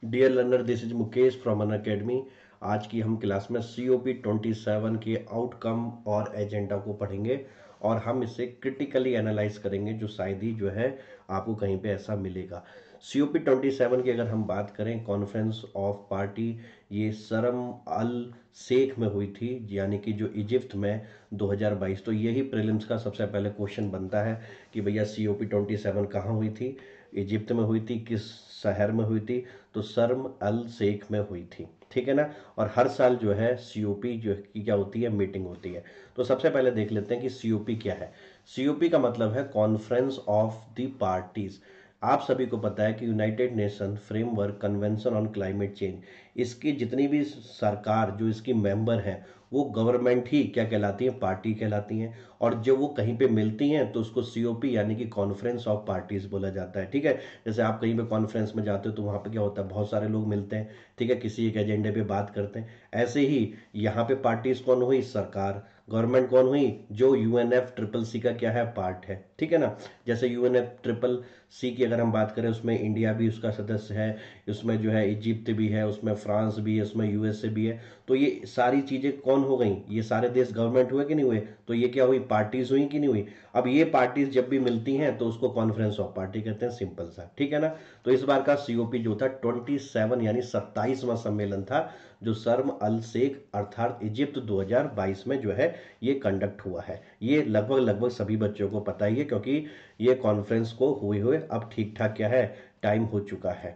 Dear learner, this is Mukesh from Unacademy. आज की हम क्लास में COP 27 के आउटकम और एजेंडा को पढ़ेंगे और हम इसे क्रिटिकली एनालाइज करेंगे, जो शायद ही जो है आपको कहीं पे ऐसा मिलेगा। COP 27 की अगर हम बात करें, कॉन्फ्रेंस ऑफ पार्टी, ये शर्म अल शेख में हुई थी, यानी कि जो इजिप्ट में 2022। तो यही प्रीलिम्स का सबसे पहले क्वेश्चन बनता है कि भैया COP 27 कहाँ हुई थी, इजिप्ट में हुई थी, किस शहर में हुई थी। तो शर्म अल शेख में हुई थी, ठीक है ना। और हर साल जो है COP जो की क्या होती है, मीटिंग होती है। तो सबसे पहले देख लेते हैं कि COP क्या है। COP का मतलब है कॉन्फ्रेंस ऑफ द पार्टीज। आप सभी को पता है कि United nation framework convention on climate change, इसकी जितनी भी सरकार जो इसकी मेंबर है वो गवर्नमेंट ही क्या कहलाती है, पार्टी कहलाती हैं। और जब वो कहीं पे मिलती हैं तो उसको COP यानी कि कॉन्फ्रेंस ऑफ पार्टीज बोला जाता है, ठीक है। जैसे आप कहीं पे कॉन्फ्रेंस में जाते हो तो वहाँ पे क्या होता है, बहुत सारे लोग मिलते हैं, ठीक है, किसी एक एजेंडे पे बात करते हैं। ऐसे ही यहाँ पे पार्टीज कौन हुई, सरकार। गवर्नमेंट कौन हुई, जो UNFCCC का क्या है, पार्ट है, ठीक है ना। जैसे UNFCCC की अगर हम बात करें, उसमें इंडिया भी उसका सदस्य है, उसमें जो है इजिप्ट भी है, उसमें फ्रांस भी है, उसमें USA भी है। तो ये सारी चीजें कौन हो गई, ये सारे देश गवर्नमेंट हुए कि नहीं हुए, तो ये क्या हुई, पार्टीज हुई कि नहीं हुई। अब ये पार्टीज जब भी मिलती हैं तो उसको कॉन्फ्रेंस ऑफ पार्टी कहते हैं, सिंपल सा, ठीक है ना। तो इस बार का COP जो था 27 यानी 27वां सम्मेलन था, जो शर्म अल शेख अर्थात इजिप्ट 2022 में जो है ये कंडक्ट हुआ है। ये लगभग लगभग सभी बच्चों को पता ही है, क्योंकि ये कॉन्फ्रेंस को हुए हुए अब ठीक ठाक क्या है, टाइम हो चुका है।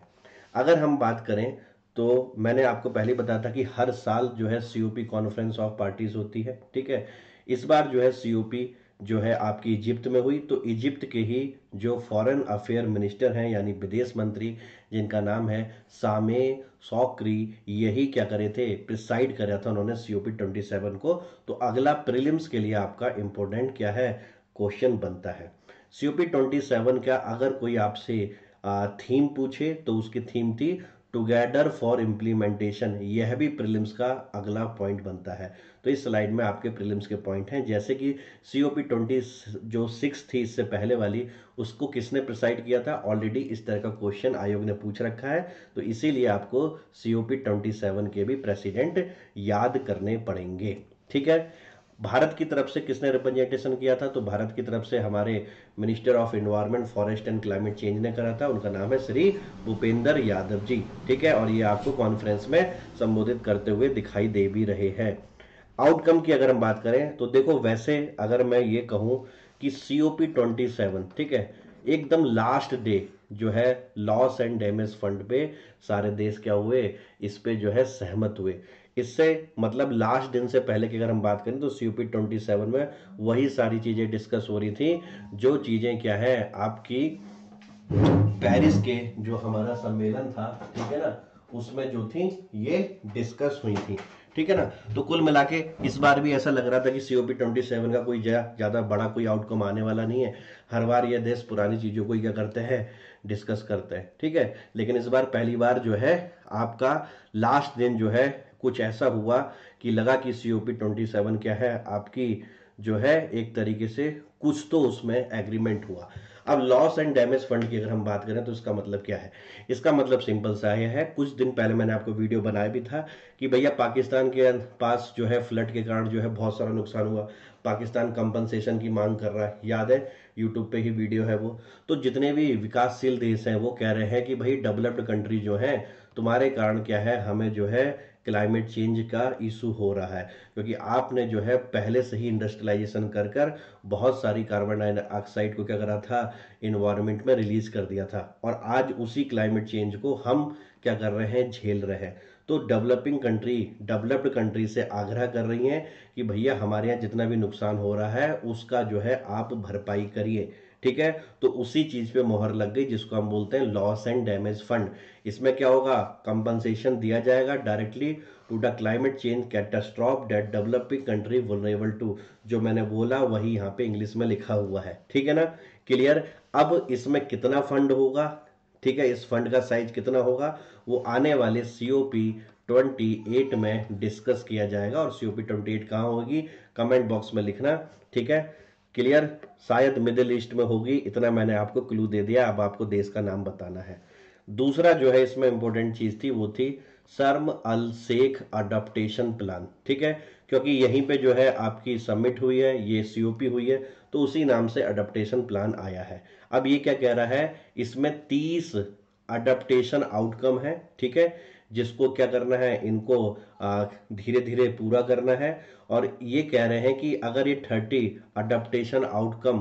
अगर हम बात करें तो मैंने आपको पहले बताया था कि हर साल जो है COP कॉन्फ्रेंस ऑफ पार्टीज होती है, ठीक है। इस बार जो है COP जो है आपकी इजिप्ट में हुई। तो इजिप्ट के ही जो फॉरेन अफेयर मिनिस्टर हैं, यानी विदेश मंत्री, जिनका नाम है सामे सौकरी, यही क्या करे थे, प्रिसाइड करा था उन्होंने COP 27 को। तो अगला प्रीलिम्स के लिए आपका इंपॉर्टेंट क्या है, क्वेश्चन बनता है। COP 27 का अगर कोई आपसे थीम पूछे तो उसकी थीम थी टुगेदर फॉर इम्प्लीमेंटेशन। यह भी प्रीलिम्स का अगला पॉइंट बनता है। तो इस स्लाइड में आपके प्रीलिम्स के पॉइंट हैं, जैसे कि COP 20 जो 6 थी इससे पहले वाली, उसको किसने प्रिसाइड किया था, ऑलरेडी इस तरह का क्वेश्चन आयोग ने पूछ रखा है। तो इसीलिए आपको COP 27 के भी प्रेसिडेंट याद करने पड़ेंगे, ठीक है। भारत की तरफ से किसने रिप्रेजेंटेशन किया था, तो भारत की तरफ से हमारे minister of environment, forest and climate change ने करा था। उनका नाम है श्री भूपेंद्र यादव जी, ठीक है। और ये आपको कॉन्फ्रेंस में संबोधित करते हुए दिखाई दे भी रहे हैं। आउटकम की अगर हम बात करें तो देखो, वैसे अगर मैं ये कहूं कि COP 27, ठीक है, एकदम लास्ट डे जो है लॉस एंड डैमेज फंड पे सारे देश क्या हुए, इस पे जो है सहमत हुए। इससे मतलब लास्ट दिन से पहले की अगर हम बात करें तो COP 27 में वही सारी चीजें डिस्कस हो रही थी, जो चीजें क्या है आपकी पेरिस के जो हमारा सम्मेलन था, ठीक है ना, उसमें जो थी ये डिस्कस हुई थी, ठीक है ना। तो कुल मिला के इस बार भी ऐसा लग रहा था कि COP 27 का कोई ज्यादा बड़ा कोई आउटकम आने वाला नहीं है। हर बार ये देश पुरानी चीजों को ही क्या करते हैं, डिस्कस करते हैं, ठीक है। लेकिन इस बार पहली बार जो है आपका लास्ट दिन जो है कुछ ऐसा हुआ कि लगा कि COP 27 क्या है आपकी जो है एक तरीके से कुछ तो उसमें एग्रीमेंट हुआ। अब लॉस एंड डैमेज फंड की अगर हम बात करें तो इसका मतलब क्या है, इसका मतलब सिंपल सा है। कुछ दिन पहले मैंने आपको वीडियो बनाया भी था कि भैया पाकिस्तान के पास जो है फ्लड के कारण जो है बहुत सारा नुकसान हुआ, पाकिस्तान कंपनसेशन की मांग कर रहा है, याद है, यूट्यूब पे ही वीडियो है वो। तो जितने भी विकासशील देश हैं वो कह रहे हैं कि भाई डेवलप्ड कंट्री जो है, तुम्हारे कारण क्या है, हमें जो है क्लाइमेट चेंज का इशू हो रहा है, क्योंकि आपने जो है पहले से ही इंडस्ट्रियलाइजेशन कर कर बहुत सारी कार्बन डाइऑक्साइड को क्या करा था, इन्वायरमेंट में रिलीज कर दिया था। और आज उसी क्लाइमेट चेंज को हम क्या कर रहे हैं, झेल रहे हैं। तो डेवलपिंग कंट्री डेवलप्ड कंट्री से आग्रह कर रही हैं कि भैया हमारे यहाँ जितना भी नुकसान हो रहा है उसका जो है आप भरपाई करिए, ठीक है। तो उसी चीज पे मोहर लग गई, जिसको हम बोलते हैं लॉस एंड डैमेज फंड। इसमें क्या होगा, कंपनसेशन दिया जाएगा directly to the climate change catastrophe that developing country vulnerable to. जो मैंने बोला वही यहाँ पे इंग्लिश में लिखा हुआ है, ठीक है ना, क्लियर। अब इसमें कितना फंड होगा, ठीक है, इस फंड का साइज कितना होगा, वो आने वाले COP 28 में डिस्कस किया जाएगा। और COP 28 कहाँ होगी, कमेंट बॉक्स में लिखना, ठीक है, क्लियर। शायद मिडिल ईस्ट में होगी, इतना मैंने आपको क्लू दे दिया, अब आपको देश का नाम बताना है। दूसरा जो है इसमें इंपॉर्टेंट चीज थी वो थी शर्म अल शेख अडॉप्टेशन प्लान, ठीक है, क्योंकि यहीं पे जो है आपकी सबमिट हुई है, ये सीओपी हुई है, तो उसी नाम से अडॉप्टेशन प्लान आया है। अब ये क्या कह रहा है, इसमें 30 अडॉप्टेशन आउटकम है, ठीक है, जिसको क्या करना है, इनको धीरे धीरे पूरा करना है। और ये कह रहे हैं कि अगर ये 30 अडॉप्टेशन आउटकम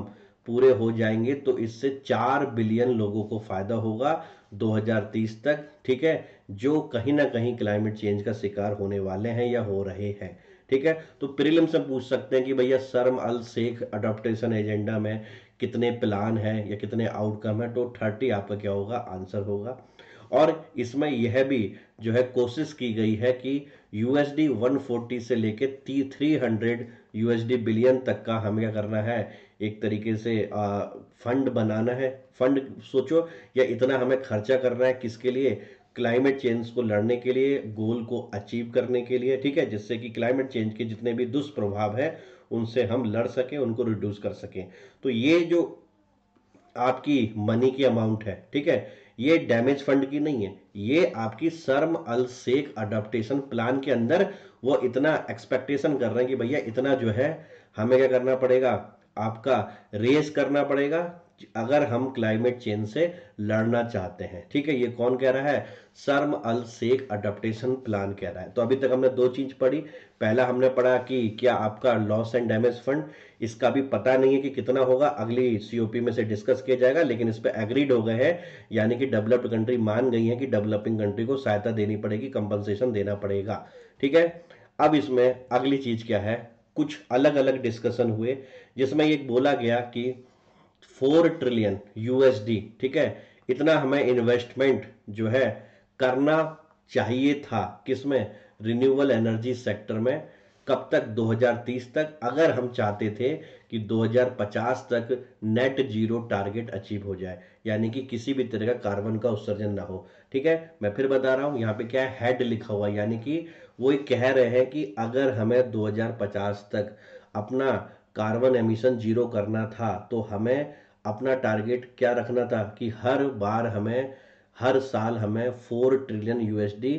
पूरे हो जाएंगे तो इससे 4 बिलियन लोगों को फायदा होगा 2030 तक, ठीक है, जो कहीं ना कहीं क्लाइमेट चेंज का शिकार होने वाले हैं या हो रहे हैं, ठीक है। तो प्रीलिम से पूछ सकते हैं कि भैया शर्म अल शेख अडॉप्टेशन एजेंडा में कितने प्लान है या कितने आउटकम है, तो 30 आपका क्या होगा, आंसर होगा। और इसमें यह भी जो है कोशिश की गई है कि यूएसडी 140 से लेके 300 यूएसडी बिलियन तक का हमें क्या करना है, एक तरीके से फंड बनाना है। फंड सोचो, या इतना हमें खर्चा करना है किसके लिए, क्लाइमेट चेंज को लड़ने के लिए, गोल को अचीव करने के लिए, ठीक है, जिससे कि क्लाइमेट चेंज के जितने भी दुष्प्रभाव है उनसे हम लड़ सकें, उनको रिड्यूस कर सकें। तो ये जो आपकी मनी की अमाउंट है, ठीक है, ये डैमेज फंड की नहीं है, ये आपकी शर्म अल शेख अडॉप्टेशन प्लान के अंदर वो इतना एक्सपेक्टेशन कर रहे हैं कि भैया इतना जो है हमें क्या करना पड़ेगा, आपका रेस करना पड़ेगा अगर हम क्लाइमेट चेंज से लड़ना चाहते हैं, ठीक है। ये कौन कह रहा है, शर्म अल शेख अडॉप्टेशन प्लान कह रहा है। तो अभी तक हमने दो चीज पढ़ी। पहला हमने पढ़ा कि क्या आपका लॉस एंड डैमेज फंड, इसका भी पता नहीं है कि कितना होगा, अगली सीओपी में से डिस्कस किया जाएगा, लेकिन इस पर एग्रीड हो गए हैं, यानी कि डेवलप्ड कंट्री मान गई है कि डेवलपिंग कंट्री को सहायता देनी पड़ेगी, कंपनसेशन देना पड़ेगा, ठीक है। अब इसमें अगली चीज क्या है, कुछ अलग अलग डिस्कशन हुए जिसमें ये बोला गया कि 4 ट्रिलियन यूएसडी, ठीक है, इतना हमें इन्वेस्टमेंट जो है करना चाहिए था किसमें, रिन्यूएबल एनर्जी सेक्टर में। कब तक, 2030 तक, अगर हम चाहते थे कि 2050 तक नेट जीरो टारगेट अचीव हो जाए, यानी कि किसी भी तरह का कार्बन का उत्सर्जन ना हो, ठीक है। मैं फिर बता रहा हूं, यहाँ पे क्या है, हेड लिखा हुआ, यानी कि वो कह रहे हैं कि अगर हमें 2050 तक अपना कार्बन एमिशन जीरो करना था तो हमें अपना टारगेट क्या रखना था कि हर बार हमें, हर साल हमें 4 ट्रिलियन यूएसडी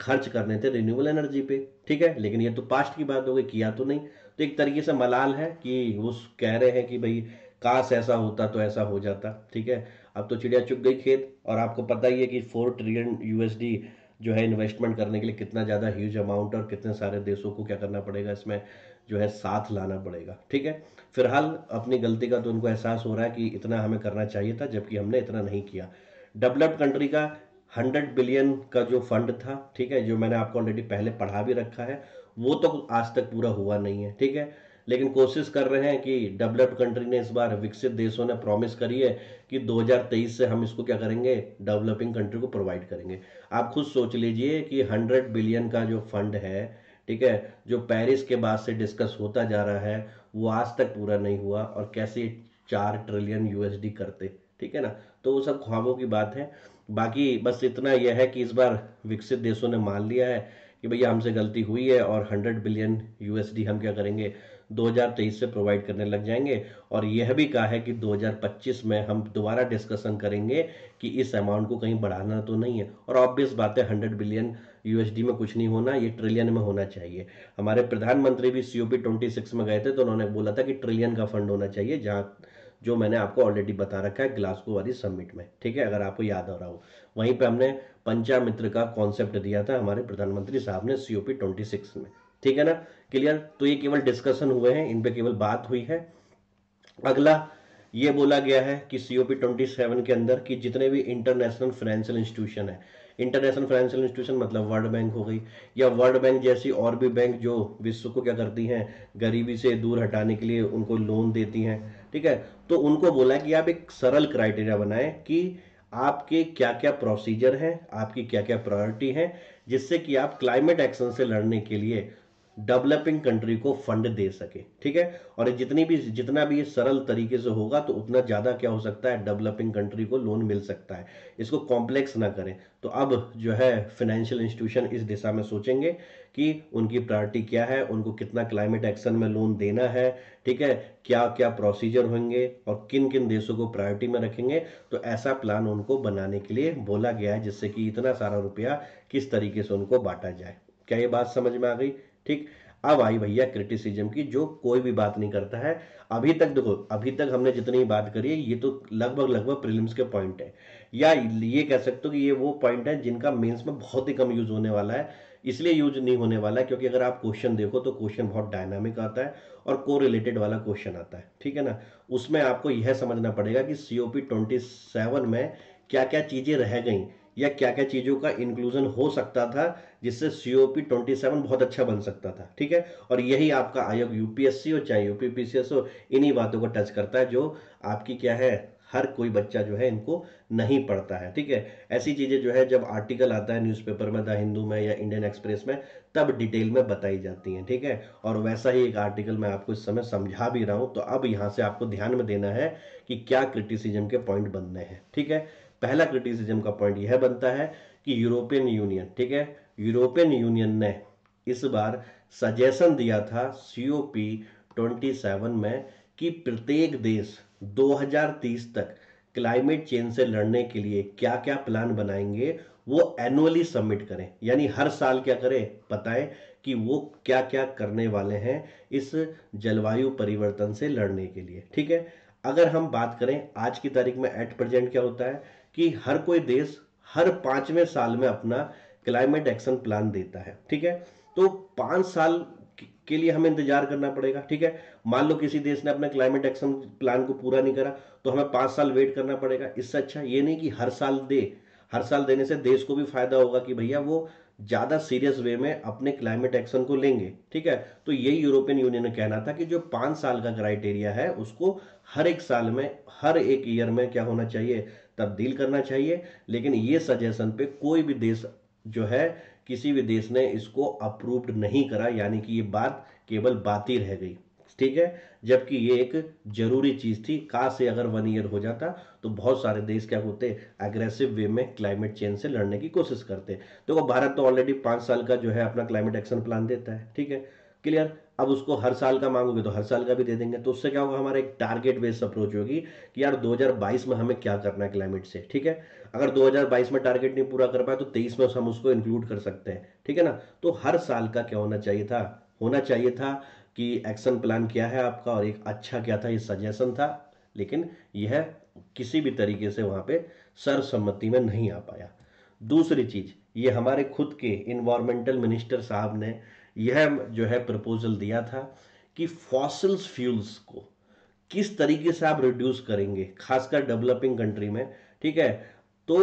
खर्च करने थे रिन्यूएबल एनर्जी पे, ठीक है। लेकिन ये तो पास्ट की बात हो गई, किया तो नहीं। तो एक तरीके से मलाल है कि वो कह रहे हैं कि भाई काश ऐसा होता तो ऐसा हो जाता, ठीक है। अब तो चिड़िया चुग गई खेत, और आपको पता ही है कि 4 ट्रिलियन यूएसडी जो है इन्वेस्टमेंट करने के लिए कितना ज़्यादा ह्यूज अमाउंट, और कितने सारे देशों को क्या करना पड़ेगा, इसमें जो है साथ लाना पड़ेगा, ठीक है। फिलहाल अपनी गलती का तो उनको एहसास हो रहा है कि इतना हमें करना चाहिए था, जबकि हमने इतना नहीं किया। डेवलप्ड कंट्री का 100 बिलियन का जो फंड था, ठीक है, जो मैंने आपको ऑलरेडी पहले पढ़ा भी रखा है, वो तो आज तक पूरा हुआ नहीं है, ठीक है। लेकिन कोशिश कर रहे हैं कि डेवलप्ड कंट्री ने इस बार, विकसित देशों ने प्रॉमिस करी है कि 2023 से हम इसको क्या करेंगे, डेवलपिंग कंट्री को प्रोवाइड करेंगे। आप खुद सोच लीजिए कि 100 बिलियन का जो फंड है, ठीक है, जो पेरिस के बाद से डिस्कस होता जा रहा है, वो आज तक पूरा नहीं हुआ, और कैसे 4 ट्रिलियन यूएसडी करते, ठीक है ना। तो वो सब ख्वाबों की बात है। बाकी बस इतना यह है कि इस बार विकसित देशों ने मान लिया है कि भैया हमसे गलती हुई है, और 100 बिलियन यूएसडी हम क्या करेंगे, 2023 से प्रोवाइड करने लग जाएंगे। और यह भी कहा है कि 2025 में हम दोबारा डिस्कशन करेंगे कि इस अमाउंट को कहीं बढ़ाना तो नहीं है। और ऑब्वियस बात है, 100 बिलियन यूएसडी में कुछ नहीं होना, ये ट्रिलियन में होना चाहिए। हमारे प्रधानमंत्री भी सीओपी 26 में गए थे, तो उन्होंने बोला था कि ट्रिलियन का फंड होना चाहिए, जहाँ जो मैंने आपको ऑलरेडी बता रखा है ग्लासगो वाली समिट में, ठीक है, अगर आपको याद हो रहा हो। वहीं पे हमने पंचामित्र का कॉन्सेप्ट दिया था हमारे प्रधानमंत्री साहब ने सीओपी 26 में, ठीक है ना। क्लियर। तो ये केवल डिस्कशन हुए हैं, इन पे केवल बात हुई है। अगला ये बोला गया है कि सीओपी 27 के अंदर कि जितने भी इंटरनेशनल फाइनेंशियल इंस्टीट्यूशन है, इंटरनेशनल फाइनेंशियल इंस्टीट्यूशन मतलब वर्ल्ड बैंक हो गई, या वर्ल्ड बैंक जैसी और भी बैंक जो विश्व को क्या करती हैं, गरीबी से दूर हटाने के लिए उनको लोन देती हैं, ठीक है। तो उनको बोला कि आप एक सरल क्राइटेरिया बनाएं कि आपके क्या क्या प्रोसीजर हैं, आपकी क्या क्या प्रायोरिटी है, जिससे कि आप क्लाइमेट एक्शन से लड़ने के लिए डेवलपिंग कंट्री को फंड दे सके, ठीक है। और जितना भी ये सरल तरीके से होगा तो उतना ज्यादा क्या हो सकता है, डेवलपिंग कंट्री को लोन मिल सकता है। इसको कॉम्प्लेक्स ना करें। तो अब जो है फाइनेंशियल इंस्टीट्यूशन इस दिशा में सोचेंगे कि उनकी प्रायोरिटी क्या है, उनको कितना क्लाइमेट एक्शन में लोन देना है, ठीक है, क्या क्या प्रोसीजर होंगे और किन किन देशों को प्रायोरिटी में रखेंगे। तो ऐसा प्लान उनको बनाने के लिए बोला गया है, जिससे कि इतना सारा रुपया किस तरीके से उनको बांटा जाए। क्या ये बात समझ में आ गई? ठीक। अब आई भैया क्रिटिसिज्म की, जो कोई भी बात नहीं करता है। अभी तक देखो, अभी तक हमने जितनी बात करी है ये तो लगभग लगभग प्रीलिम्स के पॉइंट है, या ये कह सकते हो कि ये वो पॉइंट है जिनका मेंस में बहुत ही कम यूज होने वाला है। इसलिए यूज नहीं होने वाला है क्योंकि अगर आप क्वेश्चन देखो तो क्वेश्चन बहुत डायनामिक आता है और को रिलेटेड वाला क्वेश्चन आता है, ठीक है ना। उसमें आपको यह समझना पड़ेगा कि सीओपी 27 में क्या क्या चीजें रह गई या क्या क्या चीजों का इंक्लूजन हो सकता था जिससे सीओपी 27 बहुत अच्छा बन सकता था, ठीक है। और यही आपका आयोग यूपीएससी हो चाहे यूपीपीसीएस हो, इन्हीं बातों को टच करता है जो आपकी क्या है, हर कोई बच्चा जो है इनको नहीं पढ़ता है, ठीक है। ऐसी चीजें जो है जब आर्टिकल आता है न्यूज़पेपर में, द हिंदू में या इंडियन एक्सप्रेस में, तब डिटेल में बताई जाती हैं, ठीक है। और वैसा ही एक आर्टिकल मैं आपको इस समय समझा भी रहा हूं। तो अब यहां से आपको ध्यान में देना है कि क्या क्रिटिसिज्म के पॉइंट बनने हैं, ठीक है। पहला क्रिटिसिज्म का पॉइंट यह बनता है कि यूरोपियन यूनियन, ठीक है, यूरोपियन यूनियन ने इस बार सजेशन दिया था सीओपी 27 में कि प्रत्येक देश 2030 तक क्लाइमेट चेंज से लड़ने के लिए क्या क्या प्लान बनाएंगे वो एनुअली सबमिट करें, यानी हर साल क्या करें, बताएं कि वो क्या क्या करने वाले हैं इस जलवायु परिवर्तन से लड़ने के लिए, ठीक है। अगर हम बात करें आज की तारीख में एट प्रेजेंट क्या होता है कि हर कोई देश हर 5वें साल में अपना क्लाइमेट एक्शन प्लान देता है, ठीक है। तो 5 साल के लिए हमें इंतजार करना पड़ेगा, ठीक है। मान लो किसी देश ने अपना क्लाइमेट एक्शन प्लान को पूरा नहीं करा तो हमें 5 साल वेट करना पड़ेगा। इससे अच्छा ये नहीं कि हर साल दे, हर साल देने से देश को भी फायदा होगा कि भैया वो ज्यादा सीरियस वे में अपने क्लाइमेट एक्शन को लेंगे, ठीक है। तो यही यूरोपियन यूनियन ने कहना था कि जो 5 साल का क्राइटेरिया है उसको हर एक साल में, हर एक ईयर में क्या होना चाहिए, तब्दील करना चाहिए। लेकिन ये सजेशन पे कोई भी देश जो है, किसी भी देश ने इसको अप्रूव्ड नहीं करा, यानी कि ये बात केवल बात ही रह गई, ठीक है। जबकि ये एक जरूरी चीज थी। काश से अगर 1 ईयर हो जाता तो बहुत सारे देश क्या होते, एग्रेसिव वे में क्लाइमेट चेंज से लड़ने की कोशिश करते। देखो भारत तो ऑलरेडी 5 साल का जो है अपना क्लाइमेट एक्शन प्लान देता है, ठीक है, क्लियर। अब उसको हर साल का मांगोगे तो हर साल का भी दे देंगे। तो उससे क्या होगा, हमारा एक टारगेट बेस्ड अप्रोच होगी कि यार 2022 में हमें क्या करना है क्लाइमेट से, ठीक है। अगर 2022 में टारगेट नहीं पूरा कर पाए तो 23 में हम उसको इंक्लूड कर सकते हैं, ठीक है ना। तो हर साल का क्या होना चाहिए था, होना चाहिए था कि एक्शन प्लान क्या है आपका, और एक अच्छा क्या था, ये सजेशन था। लेकिन यह किसी भी तरीके से वहां पे सर्वसम्मति में नहीं आ पाया। दूसरी चीज, ये हमारे खुद के इन्वायरमेंटल मिनिस्टर साहब ने यह जो है प्रपोजल दिया था कि फॉसिल्स फ्यूल्स को किस तरीके से आप रिड्यूस करेंगे, खासकर डेवलपिंग कंट्री में, ठीक है। तो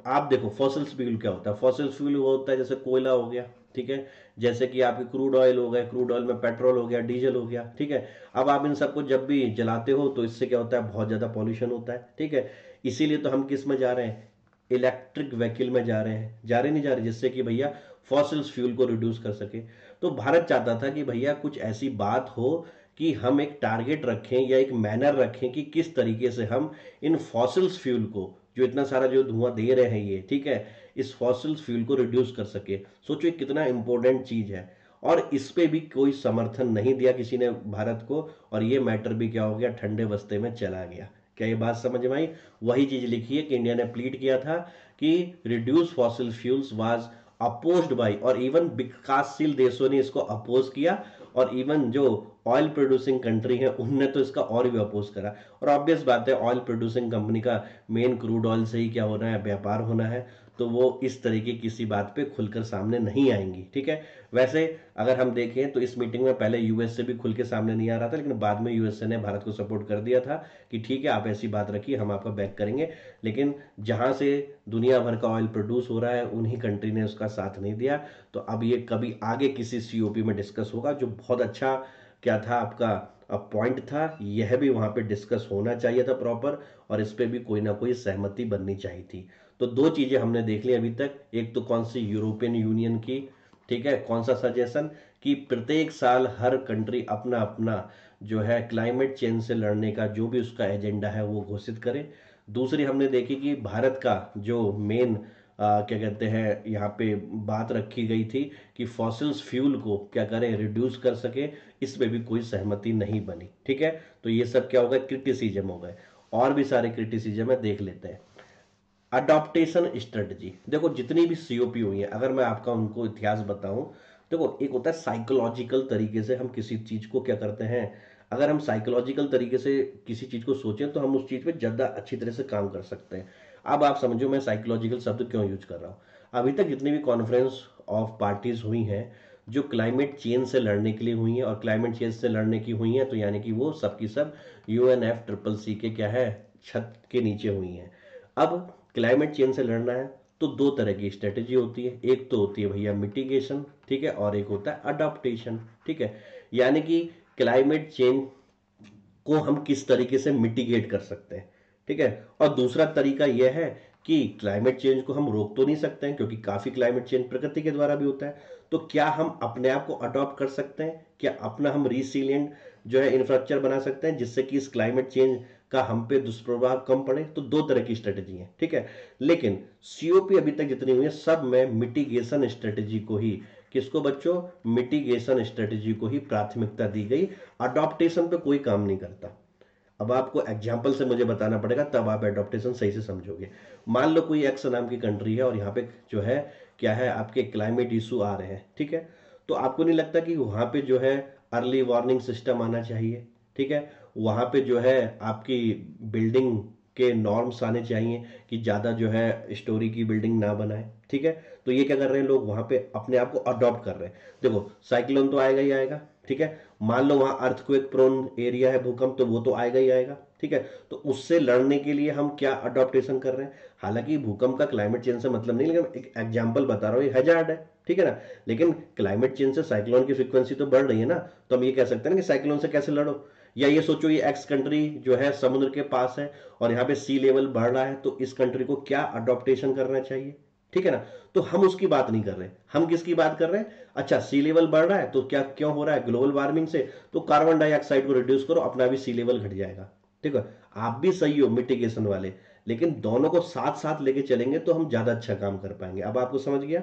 आप देखो फॉसिल्स फ्यूल क्या होता है। फॉसिल्स फ्यूल वो होता है जैसे कोयला हो गया, ठीक है, जैसे कि आपके क्रूड ऑयल हो गया, क्रूड ऑयल में पेट्रोल हो गया, डीजल हो गया, ठीक है। अब आप इन सबको जब भी जलाते हो तो इससे क्या होता है, बहुत ज्यादा पॉल्यूशन होता है, ठीक है। इसीलिए तो हम किस में जा रहे हैं, इलेक्ट्रिक व्हीकल में जा रहे हैं, जा रहे नहीं जा रहे, जिससे कि भैया फॉसिल्स फ्यूल को रिड्यूस कर सके। तो भारत चाहता था कि भैया कुछ ऐसी बात हो कि हम एक टारगेट रखें या एक मैनर रखें कि किस तरीके से हम इन फॉसिल्स फ्यूल को, जो इतना सारा जो धुआं दे रहे हैं ये, ठीक है, इस फॉसिल्स फ्यूल को रिड्यूस कर सके। सोचो ये कितना इंपॉर्टेंट चीज है। और इस पे भी कोई समर्थन नहीं दिया किसी ने भारत को, और ये मैटर भी क्या हो गया, ठंडे बस्ते में चला गया। क्या ये बात समझ में आई? वही चीज लिखी है कि इंडिया ने प्लीड किया था कि reduce fossil fuels was opposed by, और इवन विकासशील देशों ने इसको अपोज किया, और इवन जो ऑयल प्रोड्यूसिंग कंट्री है उनने तो इसका और भी अपोज करा। और ऑब्वियस बात है, ऑयल प्रोड्यूसिंग कंपनी का मेन क्रूड ऑयल से ही क्या होना है, व्यापार होना है। तो वो इस तरीके किसी बात पे खुलकर सामने नहीं आएंगी, ठीक है। वैसे अगर हम देखें तो इस मीटिंग में पहले यूएस से भी खुल के सामने नहीं आ रहा था, लेकिन बाद में यूएसए ने भारत को सपोर्ट कर दिया था कि ठीक है आप ऐसी बात रखिए, हम आपका बैक करेंगे। लेकिन जहां से दुनिया भर का ऑयल प्रोड्यूस हो रहा है उन्हीं कंट्री ने उसका साथ नहीं दिया। तो अब ये कभी आगे किसी सीओपी में डिस्कस होगा, जो बहुत अच्छा क्या था आपका पॉइंट था, यह भी वहां पे डिस्कस होना चाहिए था प्रॉपर, और इस पे भी कोई ना कोई सहमति बननी चाहिए थी। तो दो चीजें हमने देख ली अभी तक, एक तो कौन सी यूरोपियन यूनियन की, ठीक है, कौन सा सजेशन कि प्रत्येक साल हर कंट्री अपना अपना जो है क्लाइमेट चेंज से लड़ने का जो भी उसका एजेंडा है वो घोषित करे। दूसरी हमने देखी कि भारत का जो मेन क्या कहते हैं यहाँ पे बात रखी गई थी कि फॉसिल्स फ्यूल को क्या करें, रिड्यूस कर सके, इसमें भी कोई सहमति नहीं बनी। ठीक है, तो ये सब क्या हो गए, क्रिटिसिज्म हो गए। और भी सारे क्रिटिसिज्म है, देख लेते हैं। अडॉप्टेशन स्ट्रेटजी, देखो जितनी भी सीओपी हुई है, अगर मैं आपका उनको इतिहास बताऊं, देखो एक होता है साइकोलॉजिकल तरीके से हम किसी चीज को क्या करते हैं। अगर हम साइकोलॉजिकल तरीके से किसी चीज को सोचें तो हम उस चीज पे ज्यादा अच्छी तरह से काम कर सकते हैं। अब आप समझो मैं साइकोलॉजिकल शब्द क्यों यूज कर रहा हूँ। अभी तक जितनी भी कॉन्फ्रेंस ऑफ पार्टीज हुई हैं जो क्लाइमेट चेंज से लड़ने के लिए हुई हैं और क्लाइमेट चेंज से लड़ने की हुई हैं, तो यानी कि वो सबकी सब UNFCCC के क्या है, छत के नीचे हुई हैं। अब क्लाइमेट चेंज से लड़ना है तो दो तरह की स्ट्रेटेजी होती है। एक तो होती है भैया मिटिगेशन, ठीक है, और एक होता है अडॉप्टेशन। ठीक है, यानी कि क्लाइमेट चेंज को हम किस तरीके से मिटिगेट कर सकते हैं। ठीक है, और दूसरा तरीका यह है कि क्लाइमेट चेंज को हम रोक तो नहीं सकते हैं क्योंकि काफी क्लाइमेट चेंज प्रकृति के द्वारा भी होता है, तो क्या हम अपने आप को अडॉप्ट कर सकते हैं, क्या अपना हम रिसिलियंट जो है इंफ्रास्ट्रक्चर बना सकते हैं जिससे कि इस क्लाइमेट चेंज का हम पे दुष्प्रभाव कम पड़े। तो दो तरह की स्ट्रेटेजी है। ठीक है, लेकिन सीओपी अभी तक जितनी हुई है सब में मिटिगेशन स्ट्रेटेजी को ही, किसको बच्चों, मिटिगेशन स्ट्रेटेजी को ही प्राथमिकता दी गई। अडॉप्टेशन पे कोई काम नहीं करता। अब आपको एग्जाम्पल से मुझे बताना पड़ेगा तब आप एडॉप्टेशन सही से समझोगे। मान लो कोई एक्स नाम की कंट्री है और यहाँ पे जो है क्या है, आपके क्लाइमेट इशू आ रहे हैं। ठीक है, तो आपको नहीं लगता कि वहां पे जो है अर्ली वार्निंग सिस्टम आना चाहिए। ठीक है, वहां पे जो है आपकी बिल्डिंग के नॉर्म्स आने चाहिए कि ज्यादा जो है स्टोरी की बिल्डिंग ना बनाए। ठीक है, तो ये क्या कर रहे हैं लोग, वहां पे अपने आप को अडॉप्ट कर रहे हैं। देखो साइक्लोन तो आएगा ही आएगा। ठीक है, मान लो वहां अर्थक्वेक प्रोन एरिया है, भूकंप, तो वो तो आएगा ही आएगा। ठीक है, तो उससे लड़ने के लिए हम क्या अडॉप्टेशन कर रहे हैं। हालांकि भूकंप का क्लाइमेट चेंज से मतलब नहीं, लेकिन एक एग्जांपल बता रहा हूँ, ये हैजार्ड है। ठीक है ना, लेकिन क्लाइमेट चेंज से साइक्लोन की फ्रीक्वेंसी तो बढ़ रही है ना, तो हम ये कह सकते हैं ना कि साइक्लोन से कैसे लड़ो। या ये सोचो ये एक्स कंट्री जो है समुद्र के पास है और यहाँ पे सी लेवल बढ़ रहा है, तो इस कंट्री को क्या अडॉप्टेशन करना चाहिए। ठीक है ना, तो हम उसकी बात नहीं कर रहे, हम किसकी बात कर रहे हैं। अच्छा, सी लेवल बढ़ रहा है तो क्या क्यों हो रहा है, ग्लोबल वार्मिंग से, तो कार्बन डाइऑक्साइड को रिड्यूस करो, अपना भी सी लेवल घट जाएगा। ठीक है, आप भी सही हो मिटिगेशन वाले, लेकिन दोनों को साथ साथ लेके चलेंगे तो हम ज्यादा अच्छा काम कर पाएंगे। अब आपको समझ गया।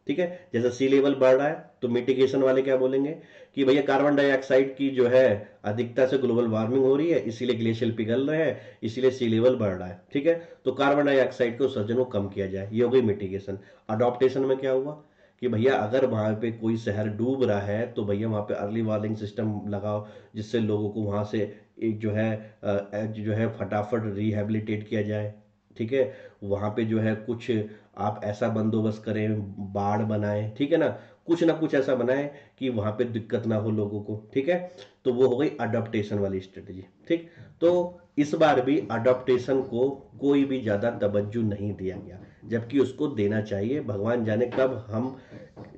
ठीक है, जैसे सी लेवल बढ़ रहा है तो मिटिगेशन वाले क्या बोलेंगे कि भैया कार्बन डाइऑक्साइड की जो है अधिकता से ग्लोबल वार्मिंग हो रही है, इसीलिए ग्लेशियर पिघल रहे हैं, इसीलिए सी लेवल बढ़ रहा है। ठीक है, तो कार्बन डाइऑक्साइड के उत्सर्जन को कम किया जाए, ये हो गई मिटिगेशन। अडॉप्टेशन में क्या हुआ कि भैया अगर वहां पे कोई शहर डूब रहा है तो भैया वहां पे अर्ली वार्निंग सिस्टम लगाओ जिससे लोगों को वहां से एक जो है फटाफट रिहेबिलिटेट किया जाए। ठीक है, वहां पे जो है कुछ आप ऐसा बंदोबस्त करें, बाड़ बनाएं, ठीक है ना कुछ ऐसा बनाएं कि वहां पे दिक्कत ना हो लोगों को। ठीक है, तो वो हो गई अडॉप्टेशन वाली स्ट्रेटेजी। ठीक, तो इस बार भी अडॉप्टेशन को कोई भी ज्यादा तवज्जो नहीं दिया गया, जबकि उसको देना चाहिए। भगवान जाने कब हम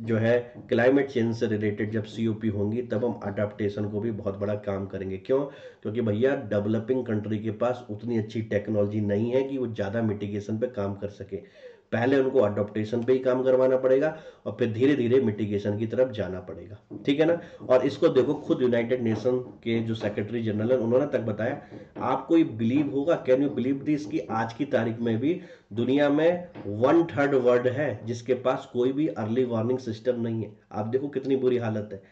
जो है क्लाइमेट चेंज से रिलेटेड जब सीओपी होंगी तब हम अडॉप्टेशन को भी बहुत बड़ा काम करेंगे। क्यों, क्योंकि भैया डेवलपिंग कंट्री के पास उतनी अच्छी टेक्नोलॉजी नहीं है कि वो ज़्यादा मिटिगेशन पे काम कर सके। पहले उनको अडॉप्टेशन पे ही काम करवाना पड़ेगा और फिर धीरे धीरे मिटिगेशन की तरफ जाना पड़ेगा। ठीक है ना, और इसको देखो खुद यूनाइटेड नेशन के जो सेक्रेटरी जनरल है उन्होंने तक बताया। आपको ये बिलीव होगा, कैन यू बिलीव दिस, कि आज की तारीख में भी दुनिया में 1/3 वर्ल्ड है जिसके पास कोई भी अर्ली वार्निंग सिस्टम नहीं है। आप देखो कितनी बुरी हालत है।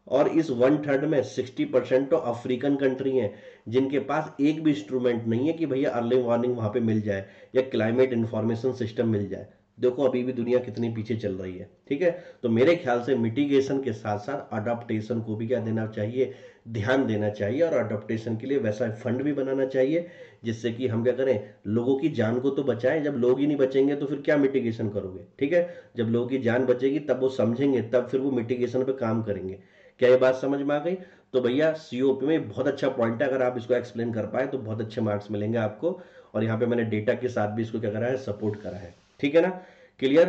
और इस 1/3 में 60% तो अफ्रीकन कंट्री हैं जिनके पास एक भी इंस्ट्रूमेंट नहीं है कि भैया अर्ली वार्निंग वहां पे मिल जाए या क्लाइमेट इंफॉर्मेशन सिस्टम मिल जाए। देखो अभी भी दुनिया कितनी पीछे चल रही है। ठीक है, तो मेरे ख्याल से मिटिगेशन के साथ साथ अडॉप्टेशन को भी क्या देना चाहिए, ध्यान देना चाहिए, और अडॉप्टेशन के लिए वैसा फंड भी बनाना चाहिए जिससे कि हम क्या करें, लोगों की जान को तो बचाएं। जब लोग ही नहीं बचेंगे तो फिर क्या मिटिगेशन करोगे। ठीक है, जब लोगों की जान बचेगी तब वो समझेंगे, तब फिर वो मिटिगेशन पे काम करेंगे। क्या ये बात समझ में आ गई। तो भैया सीओपी में बहुत अच्छा पॉइंट है, अगर आप इसको एक्सप्लेन कर पाए तो बहुत अच्छे मार्क्स मिलेंगे आपको। और यहाँ पे मैंने डेटा के साथ भी इसको क्या करा है, सपोर्ट करा है। ठीक है ना, क्लियर।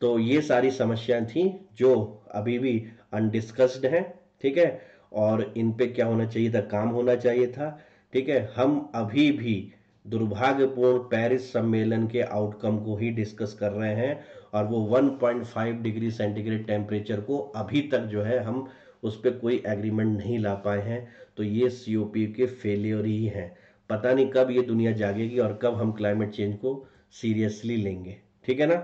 तो ये सारी समस्याएं थी जो अभी भी अनडिस्कस्ड हैं। ठीक है, और इन पे क्या होना चाहिए था, काम होना चाहिए था। ठीक है, हम अभी भी दुर्भाग्यपूर्ण पेरिस सम्मेलन के आउटकम को ही डिस्कस कर रहे हैं और वो 1.5 डिग्री सेंटीग्रेड टेम्परेचर को अभी तक जो है हम उस पर कोई एग्रीमेंट नहीं ला पाए हैं। तो ये सीओपी के फेलियर ही हैं। पता नहीं कब ये दुनिया जागेगी और कब हम क्लाइमेट चेंज को सीरियसली लेंगे। ठीक है ना,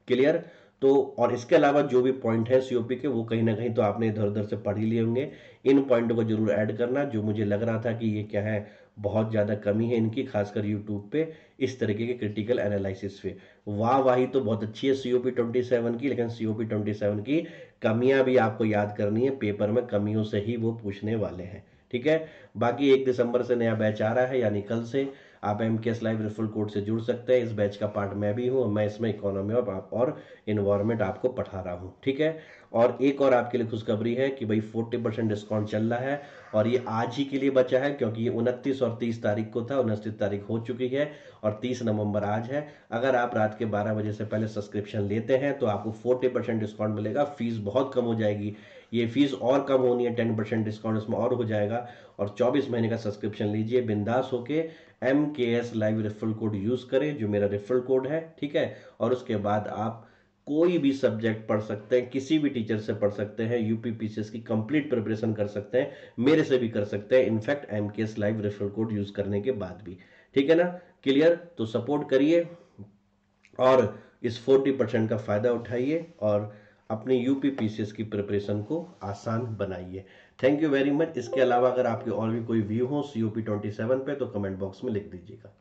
क्लियर। तो और इसके अलावा जो भी पॉइंट है सीओपी के, वो कहीं ना कहीं तो आपने इधर उधर से पढ़ ही लिए होंगे। इन पॉइंटों को जरूर ऐड करना, जो मुझे लग रहा था कि ये क्या है, बहुत ज़्यादा कमी है इनकी, खासकर यूट्यूब पे इस तरीके के क्रिटिकल एनालिसिस पे। वाही तो बहुत अच्छी है सीओपी 27 की, लेकिन सीओपी 27 की कमियां भी आपको याद करनी है, पेपर में कमियों से ही वो पूछने वाले हैं। ठीक है। बाकी 1 दिसंबर से नया बैच आ रहा है, यानी कल से आप MKS लाइव रेफरल कोड से जुड़ सकते हैं। इस बैच का पार्ट मैं भी हूँ, मैं इसमें इकोनॉमी और इन्वायरमेंट आपको पढ़ा रहा हूँ। ठीक है। और एक और आपके लिए खुशखबरी है कि भाई 40% डिस्काउंट चल रहा है, और ये आज ही के लिए बचा है, क्योंकि ये 29 और 30 तारीख को था। 29 तारीख हो चुकी है और 30 नवंबर आज है। अगर आप रात के 12 बजे से पहले सब्सक्रिप्शन लेते हैं तो आपको 40% डिस्काउंट मिलेगा। फीस बहुत कम हो जाएगी, ये फीस और कम होनी है, 10% डिस्काउंट इसमें और हो जाएगा। और 24 महीने का सब्सक्रिप्शन लीजिए बिंदास होके। MKS live referral code use करें, जो मेरा रेफरल कोड है। ठीक है। और उसके बाद आप कोई भी सब्जेक्ट पढ़ सकते हैं, किसी भी टीचर से पढ़ सकते हैं, यूपीपीसीएस की कंप्लीट प्रिपरेशन कर सकते हैं, मेरे से भी कर सकते हैं, in fact MKS live referral code use करने के बाद भी। ठीक है ना, क्लियर। तो सपोर्ट करिए और इस 40% का फायदा उठाइए और अपने यूपीपीसीएस की प्रिपरेशन को आसान बनाइए। Thank you very much. इसके अलावा अगर आपके और भी कोई व्यू हो COP 27 पे तो कमेंट बॉक्स में लिख दीजिएगा।